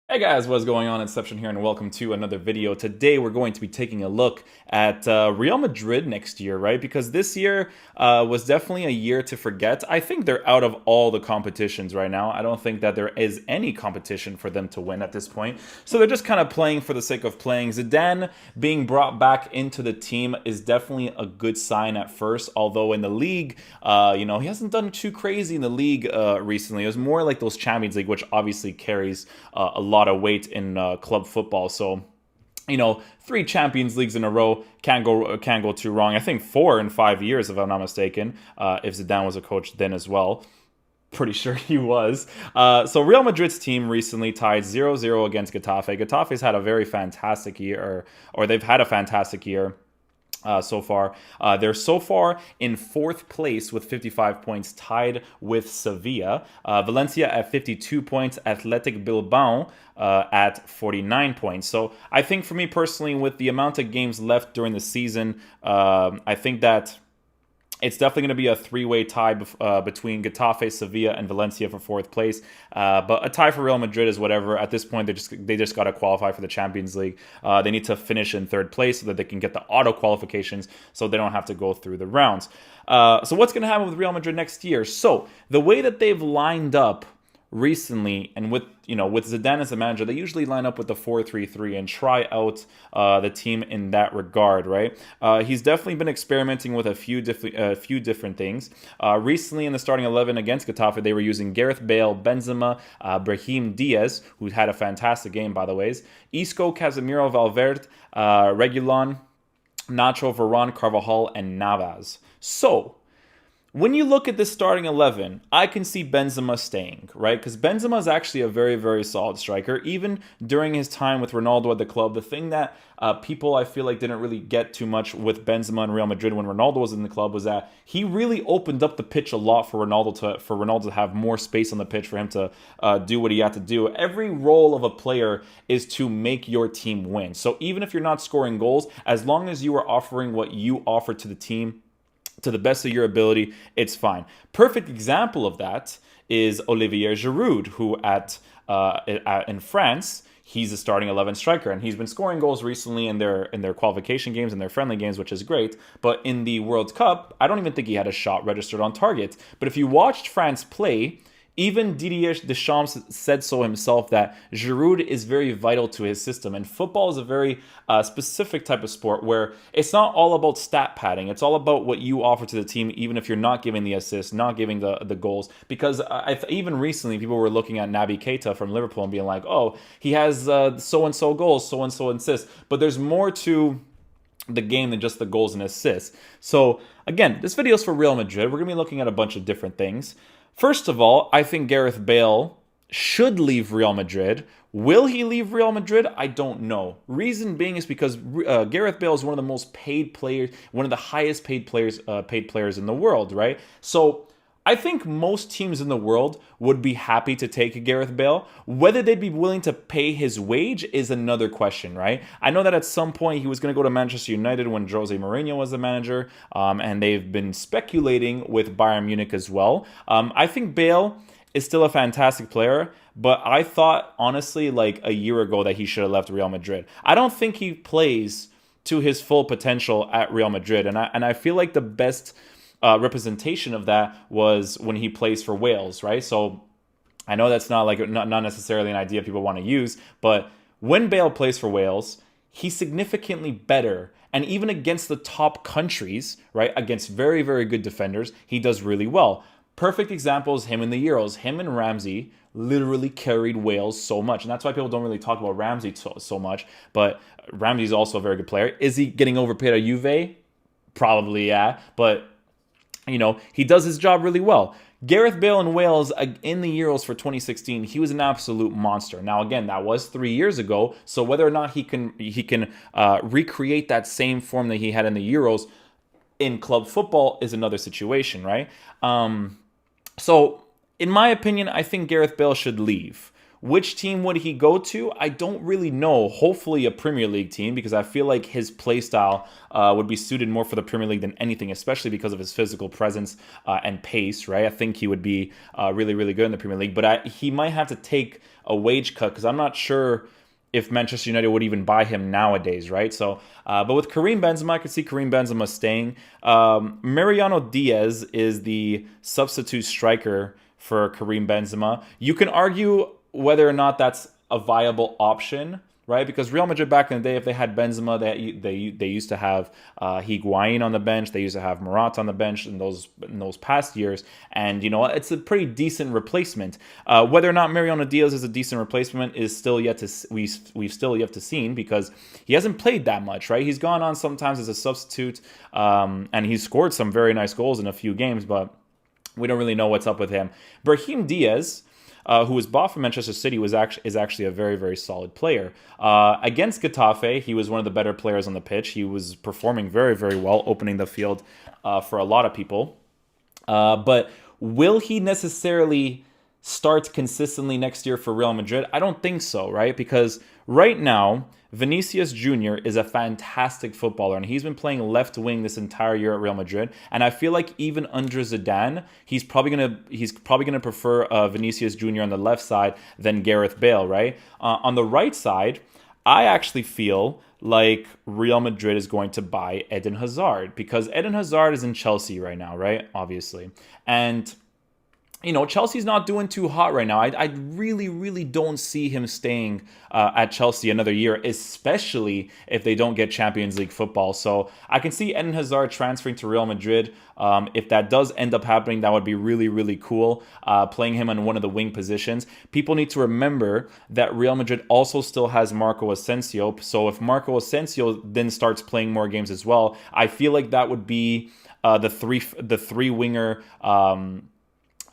Hey guys, what's going on? Inception here, and welcome to another video. Today we're going to be taking a look at Real Madrid next year, right? Because this year was definitely a year to forget. I think they're out of all the competitions right now. I don't think that there is any competition for them to win at this point. So they're just kind of playing for the sake of playing. Zidane being brought back into the team is definitely a good sign at first, although in the league, he hasn't done too crazy in the league recently. It was more like those Champions League, which obviously carries a lot of weight in club football. So, three Champions Leagues in a row can't go too wrong. I think 4 in 5 years, if I'm not mistaken. If Zidane was a coach then as well. Pretty sure he was. So Real Madrid's team recently tied 0-0 against Getafe. Getafe's had a very fantastic year, or they've had a fantastic year so far. They're so far in fourth place with 55 points, tied with Sevilla. Valencia at 52 points, Athletic Bilbao at 49 points. So I think for me personally, with the amount of games left during the season, I think that it's definitely going to be a three-way tie between Getafe, Sevilla, and Valencia for fourth place. But a tie for Real Madrid is whatever. At this point, they just got to qualify for the Champions League. They need to finish in third place so that they can get the auto qualifications, so they don't have to go through the rounds. So what's going to happen with Real Madrid next year? So the way that they've lined up recently, and with Zidane as the manager, they usually line up with the 4-3-3 and try out the team in that regard, right? He's definitely been experimenting with a few different things. Recently, in the starting 11 against Getafe, they were using Gareth Bale, Benzema, Brahim Diaz, who had a fantastic game, by the way, Isco, Casemiro, Valverde, Regulon, Nacho, Varane, Carvajal, and Navas. So when you look at this starting 11, I can see Benzema staying, right? Because Benzema is actually a very, very solid striker. Even during his time with Ronaldo at the club, the thing that people, I feel like, didn't really get too much with Benzema and Real Madrid when Ronaldo was in the club was that he really opened up the pitch a lot for Ronaldo to have more space on the pitch, for him to do what he had to do. Every role of a player is to make your team win. So even if you're not scoring goals, as long as you are offering what you offer to the team, to the best of your ability, it's fine. Perfect example of that is Olivier Giroud, who in France, he's a starting 11 striker, and he's been scoring goals recently in their qualification games and their friendly games, which is great. But in the World Cup, I don't even think he had a shot registered on target. But if you watched France play, even Didier Deschamps said so himself, that Giroud is very vital to his system. And football is a very specific type of sport where it's not all about stat padding. It's all about what you offer to the team, even if you're not giving the assists, not giving the goals. Because even recently, people were looking at Naby Keita from Liverpool and being like, oh, he has so-and-so goals, so-and-so assists. But there's more to the game than just the goals and assists. So again, this video is for Real Madrid. We're going to be looking at a bunch of different things. First of all, I think Gareth Bale should leave Real Madrid. Will he leave Real Madrid? I don't know. Reason being is because Gareth Bale is one of the most paid players, one of the highest paid players in the world, right? So I think most teams in the world would be happy to take Gareth Bale. Whether they'd be willing to pay his wage is another question, right? I know that at some point he was going to go to Manchester United when Jose Mourinho was the manager, and they've been speculating with Bayern Munich as well. I think Bale is still a fantastic player, but I thought, honestly, like a year ago that he should have left Real Madrid. I don't think he plays to his full potential at Real Madrid, and I feel like the best representation of that was when he plays for Wales, right? So I know that's not necessarily an idea people want to use, but when Bale plays for Wales, he's significantly better. And even against the top countries, right, against very, very good defenders, he does really well. Perfect example is him in the Euros. Him and Ramsey literally carried Wales so much. And that's why people don't really talk about Ramsey so much. But Ramsey's also a very good player. Is he getting overpaid at Juve? Probably, yeah. But he does his job really well. Gareth Bale in Wales in the Euros for 2016, he was an absolute monster. Now, again, that was 3 years ago, so whether or not he can recreate that same form that he had in the Euros in club football is another situation, right? So, in my opinion, I think Gareth Bale should leave. Which team would he go to? I don't really know. Hopefully a Premier League team, because I feel like his play style would be suited more for the Premier League than anything, especially because of his physical presence and pace, right? I think he would be really, really good in the Premier League, but he might have to take a wage cut, because I'm not sure if Manchester United would even buy him nowadays, right? So, but with Karim Benzema, I could see Karim Benzema staying. Mariano Diaz is the substitute striker for Karim Benzema. You can argue whether or not that's a viable option, right? Because Real Madrid back in the day, if they had Benzema, they used to have Higuain on the bench. They used to have Morata on the bench in those past years, and you know it's a pretty decent replacement. Whether or not Mariano Diaz is a decent replacement is still yet to we've still yet to see, because he hasn't played that much, right? He's gone on sometimes as a substitute, and he's scored some very nice goals in a few games, but we don't really know what's up with him. Brahim Diaz, who was bought from Manchester City, is actually a very, very solid player. Against Getafe, he was one of the better players on the pitch. He was performing very, very well, opening the field for a lot of people. But will he necessarily start consistently next year for Real Madrid? I don't think so, right? Because right now, Vinicius Jr. is a fantastic footballer, and he's been playing left wing this entire year at Real Madrid. And I feel like even under Zidane, he's probably gonna prefer Vinicius Jr. on the left side than Gareth Bale, right? On the right side, I actually feel like Real Madrid is going to buy Eden Hazard, because Eden Hazard is in Chelsea right now, right? Obviously, and you know, Chelsea's not doing too hot right now. I really, really don't see him staying at Chelsea another year, especially if they don't get Champions League football. So I can see Eden Hazard transferring to Real Madrid. If that does end up happening, that would be really, really cool, playing him on one of the wing positions. People need to remember that Real Madrid also still has Marco Asensio. So if Marco Asensio then starts playing more games as well, I feel like that would be the three winger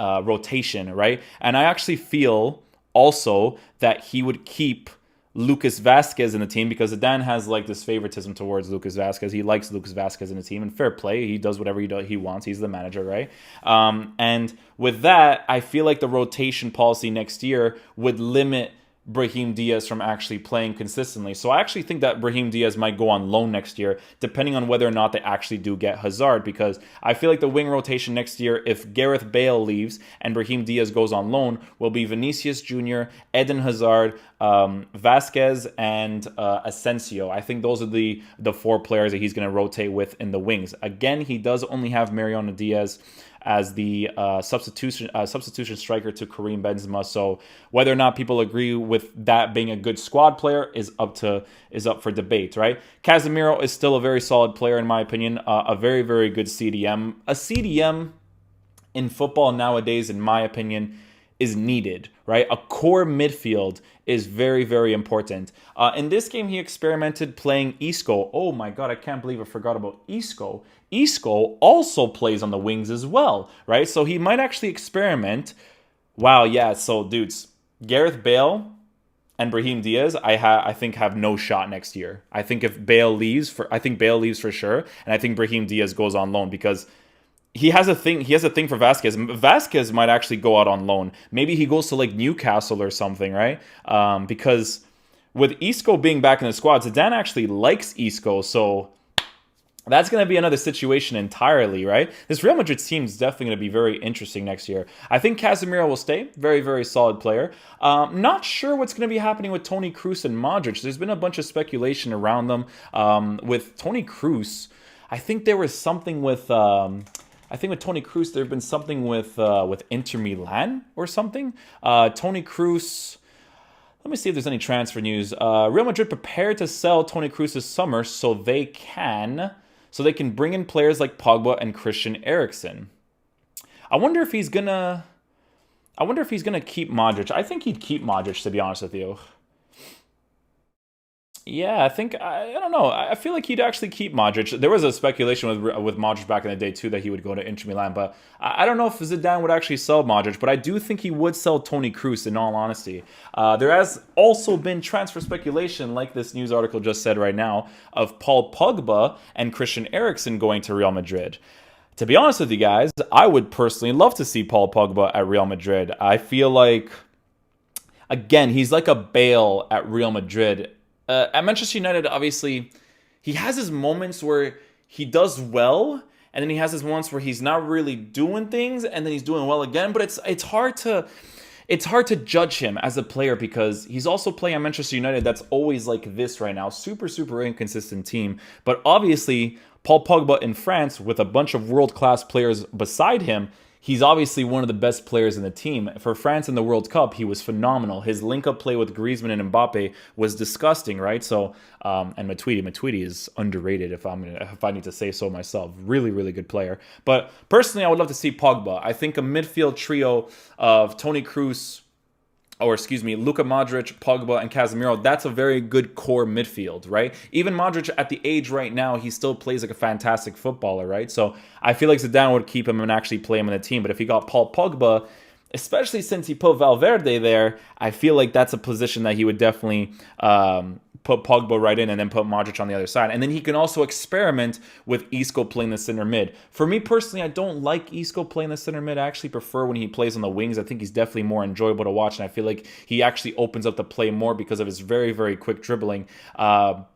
rotation, right? And I actually feel also that he would keep Lucas Vazquez in the team, because Zidane has like this favoritism towards Lucas Vazquez. He likes Lucas Vazquez in the team, and fair play. He does whatever he wants. He's the manager, right? And with that, I feel like the rotation policy next year would limit Brahim Diaz from actually playing consistently. So I actually think that Brahim Diaz might go on loan next year, depending on whether or not they actually do get Hazard, because I feel like the wing rotation next year, if Gareth Bale leaves and Brahim Diaz goes on loan, will be Vinicius Jr., Eden Hazard, Vazquez, and Asensio. I think those are the four players that he's going to rotate with in the wings. Again, he does only have Mariano Diaz as the substitution striker to Karim Benzema. So whether or not people agree with that being a good squad player is up for debate, right? Casemiro is still a very solid player in my opinion, a very, very good CDM. A CDM in football nowadays, in my opinion, is needed, right? A core midfield is very, very important. In this game, he experimented playing Isco. Oh my God, I can't believe I forgot about Isco. Isco also plays on the wings as well, right? So he might actually experiment. Wow, yeah, so dudes, Gareth Bale and Brahim Diaz, I think have no shot next year. I think Bale leaves for sure, and I think Brahim Diaz goes on loan, because he has a thing for Vazquez. Vazquez might actually go out on loan. Maybe he goes to like Newcastle or something, right? Because with Isco being back in the squad, Zidane actually likes Isco, so that's going to be another situation entirely, right? This Real Madrid team is definitely going to be very interesting next year. I think Casemiro will stay. Very, very solid player. Not sure what's going to be happening with Toni Kroos and Modric. There's been a bunch of speculation around them. With Toni Kroos, I think there was something with... I think with Toni Kroos, there have been something with Inter Milan or something. Toni Kroos... Let me see if there's any transfer news. Real Madrid prepared to sell Toni Kroos this summer so they can bring in players like Pogba and Christian Eriksen. I wonder if he's gonna keep Modric. I think he'd keep Modric, to be honest with you. Yeah, I don't know. I feel like he'd actually keep Modric. There was a speculation with Modric back in the day too that he would go to Inter Milan, but I don't know if Zidane would actually sell Modric, but I do think he would sell Toni Kroos, in all honesty. There has also been transfer speculation, like this news article just said right now, of Paul Pogba and Christian Eriksen going to Real Madrid. To be honest with you guys, I would personally love to see Paul Pogba at Real Madrid. I feel like... again, he's like a Bale at Real Madrid. At Manchester United, obviously, he has his moments where he does well, and then he has his moments where he's not really doing things, and then he's doing well again. But it's hard to judge him as a player because he's also playing at Manchester United. That's always like this right now, super inconsistent team. But obviously, Paul Pogba in France with a bunch of world-class players beside him, he's obviously one of the best players in the team. For France in the World Cup, he was phenomenal. His link-up play with Griezmann and Mbappe was disgusting, right? So, and Matuidi is underrated if I need to say so myself. Really good player. But personally, I would love to see Pogba. I think a midfield trio of Toni Kroos, Luka Modric, Pogba, and Casemiro, that's a very good core midfield, right? Even Modric at the age right now, he still plays like a fantastic footballer, right? So I feel like Zidane would keep him and actually play him in the team. But if he got Paul Pogba, especially since he put Valverde there, I feel like that's a position that he would definitely put Pogba right in and then put Modric on the other side. And then he can also experiment with Isco playing the center mid. For me personally, I don't like Isco playing the center mid. I actually prefer when he plays on the wings. I think he's definitely more enjoyable to watch, and I feel like he actually opens up the play more because of his very quick dribbling. I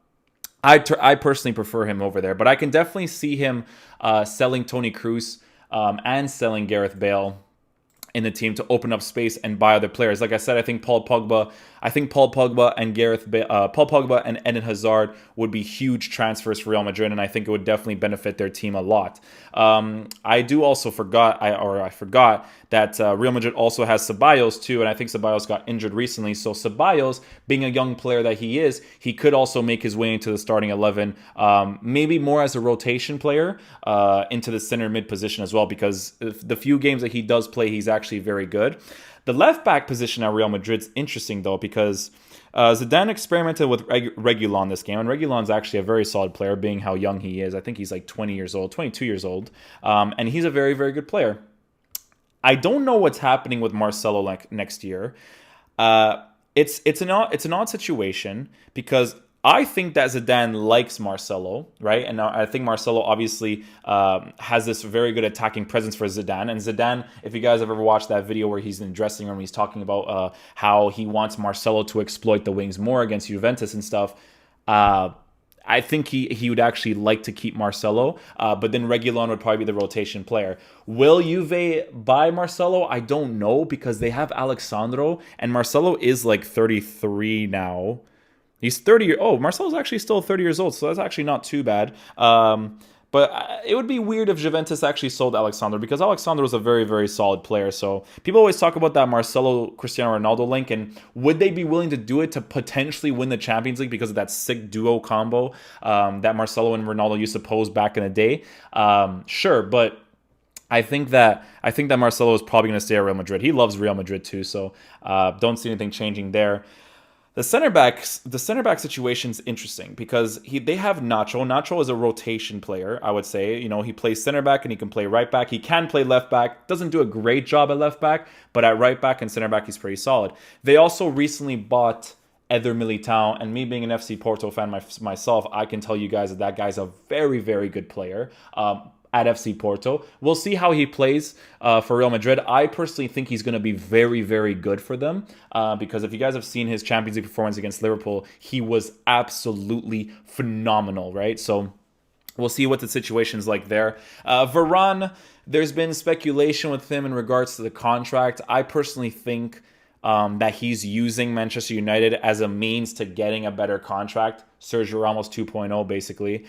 personally prefer him over there, but I can definitely see him selling Toni Kroos and selling Gareth Bale in the team to open up space and buy other players. Like I said, I think Paul Pogba and Eden Hazard would be huge transfers for Real Madrid, and I think it would definitely benefit their team a lot. I forgot that Real Madrid also has Ceballos too, and I think Ceballos got injured recently. So Ceballos, being a young player that he is, he could also make his way into the starting 11, maybe more as a rotation player into the center mid position as well, because the few games that he does play, he's actually very good. The left back position at Real Madrid's interesting though, because Zidane experimented with Reguilon this game, and Reguilon's actually a very solid player, being how young he is. I think he's like 22 years old, and he's a very good player. I don't know what's happening with Marcelo next year. It's an odd situation because I think that Zidane likes Marcelo, right? And I think Marcelo obviously has this very good attacking presence for Zidane. And Zidane, if you guys have ever watched that video where he's in the dressing room, he's talking about how he wants Marcelo to exploit the wings more against Juventus and stuff. I think he would actually like to keep Marcelo, but then Reguilon would probably be the rotation player. Will Juve buy Marcelo? I don't know, because they have Alexandro, and Marcelo is like 33 now. He's 30. Marcelo's actually still 30 years old, so that's actually not too bad. But it would be weird if Juventus actually sold Alexandro, because Alexandro is a very solid player. So people always talk about that Marcelo Cristiano Ronaldo link, and would they be willing to do it to potentially win the Champions League because of that sick duo combo that Marcelo and Ronaldo used to pose back in the day? Sure, but I think that Marcelo is probably going to stay at Real Madrid. He loves Real Madrid too, so don't see anything changing there. The center back situation is interesting because they have Nacho. Nacho is a rotation player, I would say. You know, he plays center back and he can play right back. He can play left back. Doesn't do a great job at left back, but at right back and center back, he's pretty solid. They also recently bought Eder Militão, and me being an FC Porto fan myself, I can tell you guys that guy's a very good player. At FC Porto. We'll see how he plays for Real Madrid. I personally think he's going to be very good for them because if you guys have seen his Champions League performance against Liverpool, he was absolutely phenomenal, right? So we'll see what the situation's like there. Varane, there's been speculation with him in regards to the contract. I personally think that he's using Manchester United as a means to getting a better contract. Sergio Ramos 2.0, basically.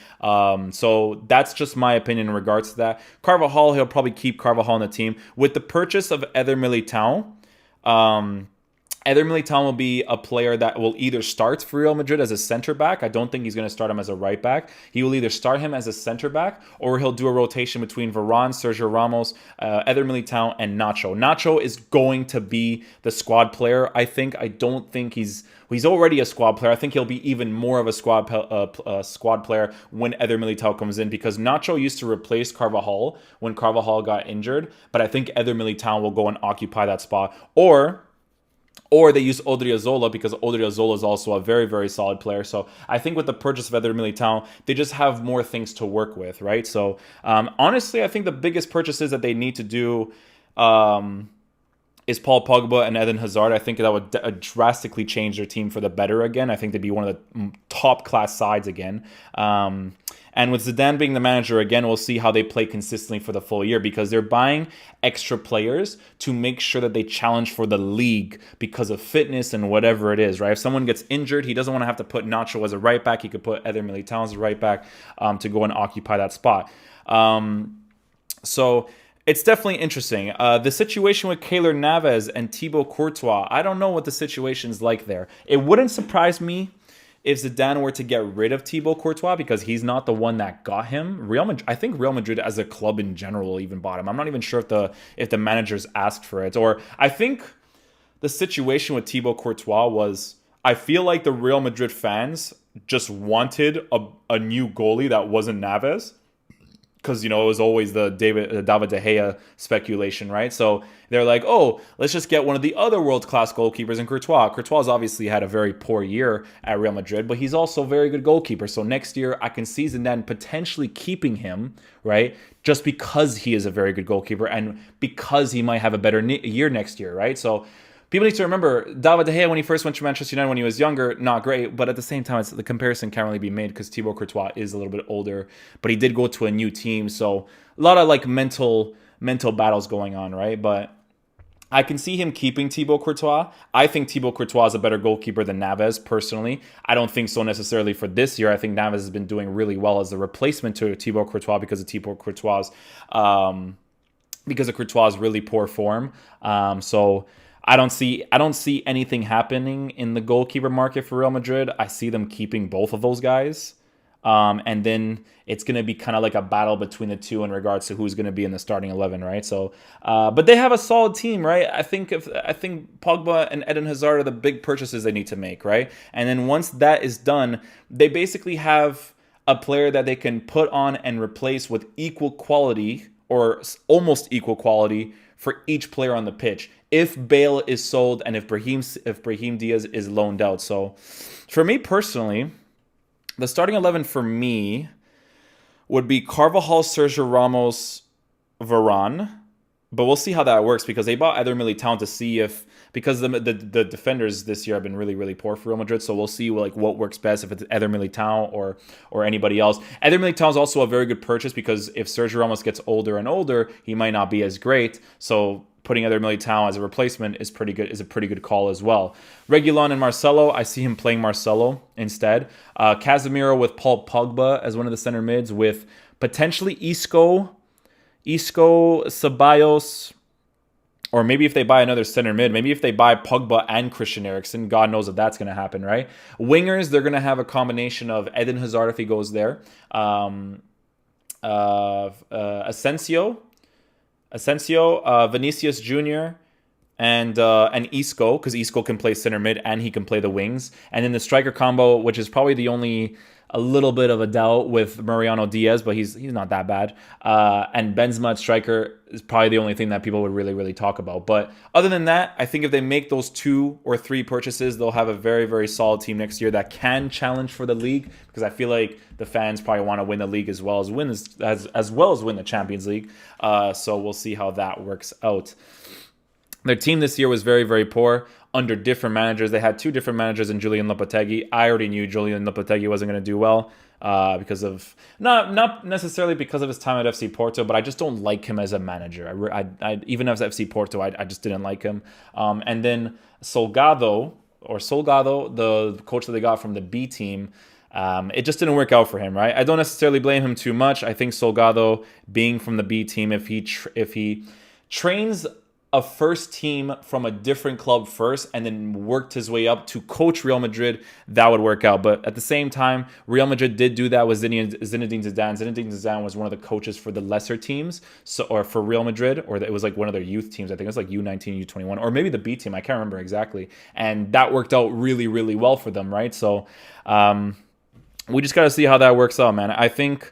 So that's just my opinion in regards to that. Carvajal, he'll probably keep Carvajal on the team. With the purchase of Eder Militão, Eder Militão will be a player that will either start for Real Madrid as a center back. I don't think he's going to start him as a right back. He will either start him as a center back, or he'll do a rotation between Varane, Sergio Ramos, Eder Militão, and Nacho. Nacho is going to be the squad player, I think. I don't think he's already a squad player. I think he'll be even more of a squad player when Eder Militão comes in, because Nacho used to replace Carvajal when Carvajal got injured, but I think Eder Militão will go and occupy that spot. Or they use Odriozola, because Odriozola is also a very solid player. So I think with the purchase of Eder Militão, they just have more things to work with, right? So honestly, I think the biggest purchases that they need to do is Paul Pogba and Eden Hazard. I think that would drastically change their team for the better again. I think they'd be one of the top class sides again. And with Zidane being the manager again, we'll see how they play consistently for the full year, because they're buying extra players to make sure that they challenge for the league because of fitness and whatever it is, right? If someone gets injured, he doesn't want to have to put Nacho as a right back. He could put Eder Militao as a right back to go and occupy that spot. So it's definitely interesting. The situation with Keylor Navas and Thibaut Courtois, I don't know what the situation's like there. It wouldn't surprise me if Zidane were to get rid of Thibaut Courtois, because he's not the one that got him. I think Real Madrid as a club in general even bought him. I'm not even sure if the managers asked for it. Or I think the situation with Thibaut Courtois was, I feel like the Real Madrid fans just wanted a new goalie that wasn't Navas. Because, it was always the David De Gea speculation, right? So they're like, oh, let's just get one of the other world-class goalkeepers in Courtois. Courtois obviously had a very poor year at Real Madrid, but he's also a very good goalkeeper. So next year, I can see Zidane potentially keeping him, right? Just because he is a very good goalkeeper and because he might have a better year next year, right? So people need to remember, David De Gea, when he first went to Manchester United when he was younger, not great. But at the same time, the comparison can't really be made because Thibaut Courtois is a little bit older. But he did go to a new team. So a lot of mental battles going on, right? But I can see him keeping Thibaut Courtois. I think Thibaut Courtois is a better goalkeeper than Navas, personally. I don't think so necessarily for this year. I think Navas has been doing really well as a replacement to Thibaut Courtois because of Courtois' really poor form. So I don't see anything happening in the goalkeeper market for Real Madrid. I see them keeping both of those guys. And then it's going to be kind of like a battle between the two in regards to who's going to be in the starting 11, right? So, but they have a solid team, right? I think Pogba and Eden Hazard are the big purchases they need to make, right? And then once that is done, they basically have a player that they can put on and replace with equal quality or almost equal quality for each player on the pitch, if Bale is sold and if Brahim Diaz is loaned out. So for me personally, the starting 11 for me would be Carvajal, Sergio Ramos, Varane. But we'll see how that works, because they bought Eder Militao to see if, because the defenders this year have been really, really poor for Real Madrid. So we'll see what works best, if it's Eder Militao or anybody else. Eder Militao is also a very good purchase, because if Sergio Ramos gets older and older, he might not be as great. So putting Eder Militao as a replacement is a pretty good call as well. Reguilon and Marcelo, I see him playing Marcelo instead. Casemiro with Paul Pogba as one of the center mids, with potentially Isco, Ceballos, or maybe if they buy another center mid, maybe if they buy Pogba and Christian Eriksen, God knows if that's going to happen, right? Wingers, they're going to have a combination of Eden Hazard if he goes there, Asensio, Vinicius Jr., and Isco, because Isco can play center mid and he can play the wings. And then the striker combo, which is probably the only a little bit of a doubt, with Mariano Diaz, but he's not that bad. And Benzema at striker is probably the only thing that people would really, really talk about. But other than that, I think if they make those 2 or 3 purchases, they'll have a very, very solid team next year that can challenge for the league, because I feel like the fans probably want to win the league as well as win the Champions League. So we'll see how that works out. Their team this year was very, very poor under different managers. They had 2 different managers in Julian Lopetegui. I already knew Julian Lopetegui wasn't going to do well because of, not necessarily because of his time at FC Porto, but I just don't like him as a manager. I even as FC Porto, I just didn't like him. And then Salgado, the coach that they got from the B team, it just didn't work out for him, right? I don't necessarily blame him too much. I think Salgado, being from the B team, if he trains a first team from a different club first and then worked his way up to coach Real Madrid, that would work out. But at the same time, Real Madrid did do that with Zinedine Zidane. Zinedine Zidane was one of the coaches for the lesser teams, or for Real Madrid, or it was one of their youth teams. I think it was U19, U21, or maybe the B team. I can't remember exactly. And that worked out really, really well for them, right? So we just got to see how that works out, man. I think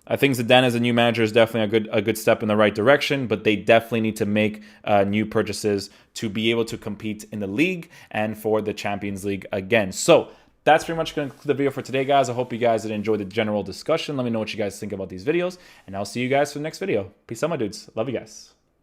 Zidane as a new manager is definitely a good step in the right direction, but they definitely need to make new purchases to be able to compete in the league and for the Champions League again. So that's pretty much going to conclude the video for today, guys. I hope you guys did enjoy the general discussion. Let me know what you guys think about these videos, and I'll see you guys for the next video. Peace out, my dudes. Love you guys.